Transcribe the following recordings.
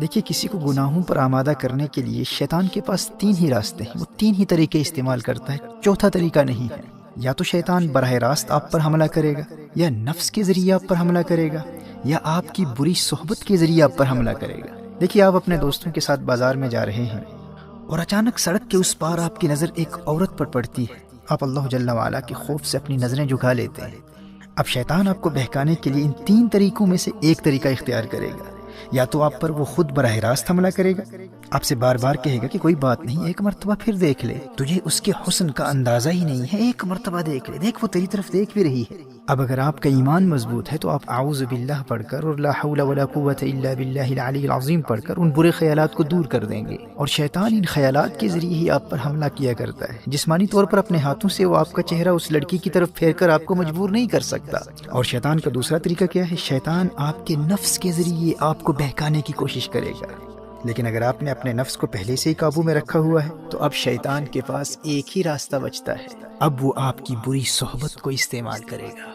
دیکھیے کسی کو گناہوں پر آمادہ کرنے کے لیے شیطان کے پاس 3 ہی راستے ہیں، وہ 3 ہی طریقے استعمال کرتا ہے، چوتھا طریقہ نہیں ہے۔ یا تو شیطان براہ راست آپ پر حملہ کرے گا، یا نفس کے ذریعے آپ پر حملہ کرے گا، یا آپ کی بری صحبت کے ذریعے آپ پر حملہ کرے گا۔ دیکھیے آپ اپنے دوستوں کے ساتھ بازار میں جا رہے ہیں اور اچانک سڑک کے اس پار آپ کی نظر ایک عورت پر پڑتی ہے، آپ اللہ جل وعلا کے خوف سے اپنی نظریں جھکا لیتے ہیں۔ اب شیطان آپ کو بہکانے کے لیے ان 3 طریقوں میں سے ایک طریقہ اختیار کرے گا۔ یا تو آپ پر وہ خود براہ راست حملہ کرے گا، آپ سے بار بار کہے گا کہ کوئی بات نہیں، ایک مرتبہ پھر دیکھ لے، تجھے اس کے حسن کا اندازہ ہی نہیں ہے، ایک مرتبہ دیکھ لے، دیکھ وہ تیری طرف دیکھ بھی رہی ہے۔ اب اگر آپ کا ایمان مضبوط ہے تو آپ اعوذ باللہ پڑھ کر اور لا حول ولا قوت الا باللہ العلی العظیم پڑھ کر ان برے خیالات کو دور کر دیں گے۔ اور شیطان ان خیالات کے ذریعے ہی آپ پر حملہ کیا کرتا ہے، جسمانی طور پر اپنے ہاتھوں سے وہ آپ کا چہرہ اس لڑکی کی طرف پھیر کر آپ کو مجبور نہیں کر سکتا۔ اور شیطان کا دوسرا طریقہ کیا ہے؟ شیطان آپ کے نفس کے ذریعے آپ کو بہکانے کی کوشش کرے گا، لیکن اگر آپ نے اپنے نفس کو پہلے سے ہی قابو میں رکھا ہوا ہے تو اب شیطان کے پاس ایک ہی راستہ بچتا ہے، اب وہ آپ کی بری صحبت کو استعمال کرے گا۔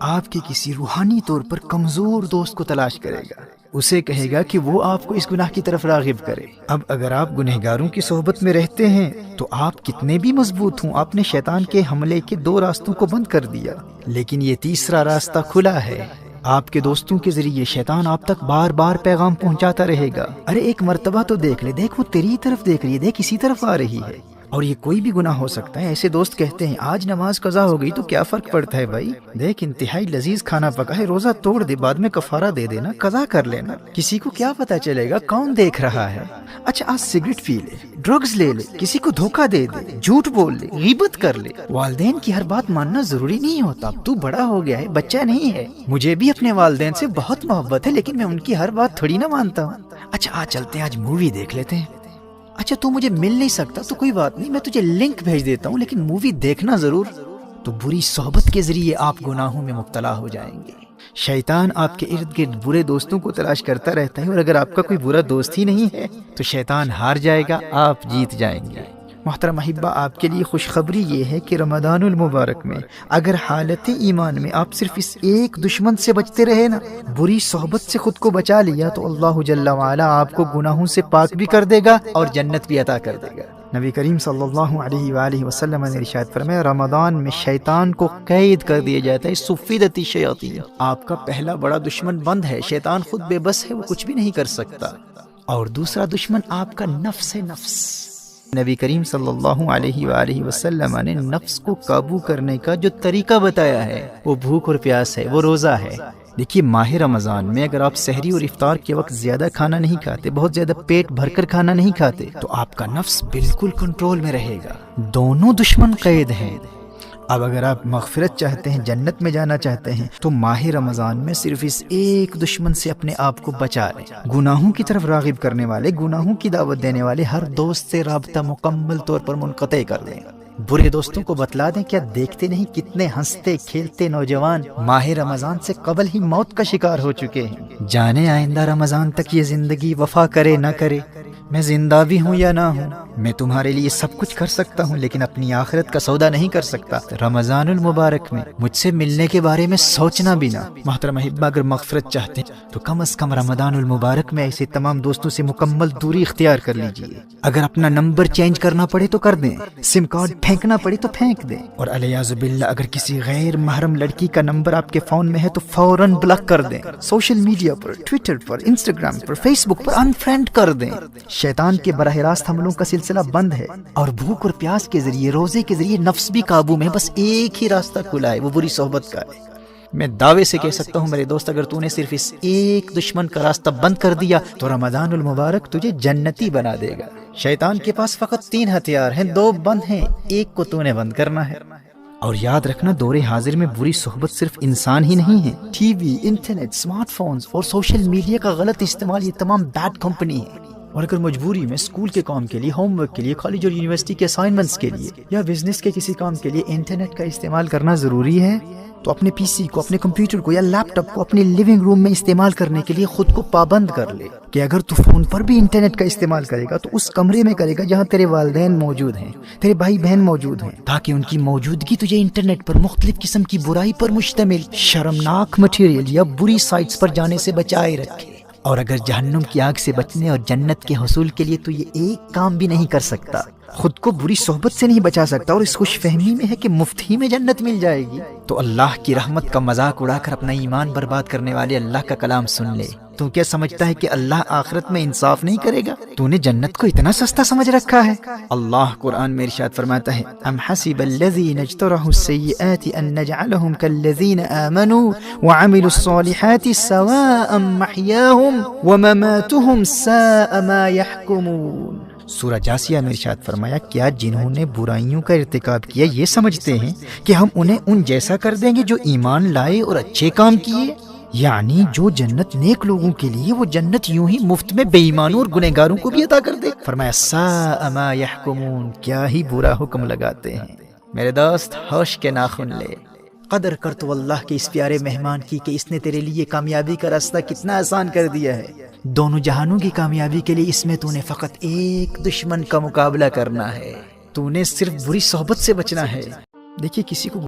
آپ کے کسی روحانی طور پر کمزور دوست کو تلاش کرے گا، اسے کہے گا کہ وہ آپ کو اس گناہ کی طرف راغب کرے۔ اب اگر آپ گنہگاروں کی صحبت میں رہتے ہیں تو آپ کتنے بھی مضبوط ہوں، آپ نے شیطان کے حملے کے 2 راستوں کو بند کر دیا، لیکن یہ تیسرا راستہ کھلا ہے۔ آپ کے دوستوں کے ذریعے شیطان آپ تک بار بار پیغام پہنچاتا رہے گا، ارے ایک مرتبہ تو دیکھ لے، دیکھ وہ تیری طرف دیکھ رہی ہے، دیکھ اسی طرف آ رہی ہے۔ اور یہ کوئی بھی گناہ ہو سکتا ہے۔ ایسے دوست کہتے ہیں آج نماز قضا ہو گئی تو کیا فرق پڑتا ہے بھائی، دیکھ انتہائی لذیذ کھانا پکا ہے، روزہ توڑ دے، بعد میں کفارہ دے دینا، قضا کر لینا، کسی کو کیا پتا چلے گا کون دیکھ رہا ہے۔ اچھا آج سگریٹ پی لے، ڈرگز لے لے، کسی کو دھوکہ دے دے، جھوٹ بول لے، غیبت کر لے۔ والدین کی ہر بات ماننا ضروری نہیں ہوتا، اب تو بڑا ہو گیا ہے، بچہ نہیں ہے۔ مجھے بھی اپنے والدین سے بہت محبت ہے، لیکن میں ان کی ہر بات تھوڑی نہ مانتا ہوں۔ اچھا آج چلتے ہیں، آج مووی دیکھ لیتے ہیں۔ اچھا تو مجھے مل نہیں سکتا تو کوئی بات نہیں، میں تجھے لنک بھیج دیتا ہوں، لیکن مووی دیکھنا ضرور۔ تو بری صحبت کے ذریعے آپ گناہوں میں مبتلا ہو جائیں گے۔ شیطان آپ کے ارد گرد برے دوستوں کو تلاش کرتا رہتا ہے، اور اگر آپ کا کوئی برا دوست ہی نہیں ہے تو شیطان ہار جائے گا، آپ جیت جائیں گے۔ محترم احبہ، آپ کے لیے خوشخبری یہ ہے کہ رمضان المبارک میں اگر حالت ایمان میں آپ صرف اس ایک دشمن سے بچتے رہے نا، بری صحبت سے خود کو بچا لیا، تو اللہ جل وعلا آپ کو گناہوں سے پاک بھی کر دے گا اور جنت بھی عطا کر دے گا۔ نبی کریم صلی اللہ علیہ وآلہ وسلم نے ارشاد فرمایا، رمضان میں شیطان کو قید کر دیا جاتا ہے، صفدت الشیاطین۔ آپ کا پہلا بڑا دشمن بند ہے، شیطان خود بے بس ہے، وہ کچھ بھی نہیں کر سکتا۔ اور دوسرا دشمن آپ کا نفس ہے، نفس۔ نبی کریم صلی اللہ علیہ وآلہ وسلم نے نفس کو قابو کرنے کا جو طریقہ بتایا ہے وہ بھوک اور پیاس ہے، وہ روزہ ہے۔ دیکھیے ماہ رمضان میں اگر آپ سحری اور افطار کے وقت زیادہ کھانا نہیں کھاتے، بہت زیادہ پیٹ بھر کر کھانا نہیں کھاتے، تو آپ کا نفس بالکل کنٹرول میں رہے گا۔ دونوں دشمن قید ہیں۔ اب اگر آپ مغفرت چاہتے ہیں، جنت میں جانا چاہتے ہیں، تو ماہ رمضان میں صرف اس ایک دشمن سے اپنے آپ کو بچا لیں۔ گناہوں کی طرف راغب کرنے والے، گناہوں کی دعوت دینے والے ہر دوست سے رابطہ مکمل طور پر منقطع کر دیں۔ برے دوستوں کو بتلا دیں، کیا دیکھتے نہیں کتنے ہنستے کھیلتے نوجوان ماہ رمضان سے قبل ہی موت کا شکار ہو چکے ہیں۔ جانے آئندہ رمضان تک یہ زندگی وفا کرے نہ کرے، میں زندہ بھی ہوں یا نہ ہوں، میں تمہارے لیے سب کچھ کر سکتا ہوں، لیکن اپنی آخرت کا سودا نہیں کر سکتا۔ رمضان المبارک میں مجھ سے ملنے کے بارے میں سوچنا بھی نہ۔ محترم احبہ، اگر مغفرت چاہتے ہیں تو کم از کم رمضان المبارک میں ایسے تمام دوستوں سے مکمل دوری اختیار کر لیجئے۔ اگر اپنا نمبر چینج کرنا پڑے تو کر دیں، سم کارڈ پھینکنا پڑے تو پھینک دیں، اور علیاذ باللہ اگر کسی غیر محرم لڑکی کا نمبر آپ کے فون میں ہے تو فوراً بلاک کر دیں۔ سوشل میڈیا پر، ٹویٹر پر، انسٹاگرام پر، فیس بک پر انفرینڈ کر دیں۔ شیطان کے براہ راست حملوں کا سلسلہ بند ہے، اور بھوک اور پیاس کے ذریعے، روزے کے ذریعے نفس بھی قابو میں، بس ایک ہی راستہ کھلا ہے، وہ بری صحبت کا ہے۔ میں دعوے سے کہہ سکتا ہوں میرے دوست، اگر تو نے صرف اس ایک دشمن کا راستہ بند کر دیا تو رمضان المبارک تجھے جنتی بنا دے گا۔ شیطان کے پاس فقط 3 ہتھیار ہیں، 2 بند ہیں، ایک کو تو نے بند کرنا ہے۔ اور یاد رکھنا، دور حاضر میں بری صحبت صرف انسان ہی نہیں ہے، T V, internet, smart phones اور سوشل میڈیا کا غلط استعمال، یہ تمام بیڈ کمپنی ہے۔ اور اگر مجبوری میں اسکول کے کام کے لیے، ہوم ورک کے لیے، کالج اور یونیورسٹی کے اسائنمنٹس کے لیے، یا بزنس کے کسی کام کے لیے انٹرنیٹ کا استعمال کرنا ضروری ہے، تو اپنے پی سی کو، اپنے کمپیوٹر کو یا لیپ ٹاپ کو اپنے لیونگ روم میں استعمال کرنے کے لیے خود کو پابند کر لے کہ اگر تو فون پر بھی انٹرنیٹ کا استعمال کرے گا تو اس کمرے میں کرے گا جہاں تیرے والدین موجود ہیں، تیرے بھائی بہن موجود ہیں، تاکہ ان کی موجودگی تجھے انٹرنیٹ پر مختلف قسم کی برائی پر مشتمل شرمناک مٹیریل یا بری سائٹس پر جانے سے بچائے رکھے۔ اور اگر جہنم کی آگ سے بچنے اور جنت کے حصول کے لیے تو یہ ایک کام بھی نہیں کر سکتا، خود کو بری صحبت سے نہیں بچا سکتا، اور اس خوش فہمی میں ہے کہ مفت ہی میں جنت مل جائے گی، تو اللہ کی رحمت کا مذاق اڑا کر اپنا ایمان برباد کرنے والے اللہ کا کلام سن لے۔ تو کیا سمجھتا ہے کہ اللہ آخرت میں انصاف نہیں کرے گا؟ تو نے جنت کو اتنا سستا سمجھ رکھا ہے؟ اللہ قرآن میں ارشاد فرماتا ہے، ام حسب الذین اجترحوا السیئات ان نجعلهم كالذین آمنوا وعملوا الصالحات سواء محیاهم ومماتهم ساء ما يحکمون۔ سورہ جاسیہ میں ارشاد فرمایا، کیا جنہوں نے برائیوں کا ارتکاب کیا یہ سمجھتے ہیں کہ ہم انہیں ان جیسا کر دیں گے جو ایمان لائے اور اچھے کام کیے؟ یعنی جو جنت نیک لوگوں کے لیے، وہ جنت یوں ہی مفت میں بے ایمانوں اور گنہگاروں کو بھی عطا کر دے۔ فرمایا ساء ما یحکمون، کیا ہی برا حکم لگاتے ہیں۔ میرے دوست ہوش کے ناخن لے، قدر کر تو اللہ کے اس پیارے مہمان کی کہ اس نے تیرے لیے کامیابی کا راستہ کتنا آسان کر دیا ہے۔ دونوں جہانوں کی کامیابی کے لیے اس میں تو نے فقط ایک دشمن کا مقابلہ کرنا ہے، تو نے صرف بری صحبت سے بچنا ہے۔ دیکھیے کسی کو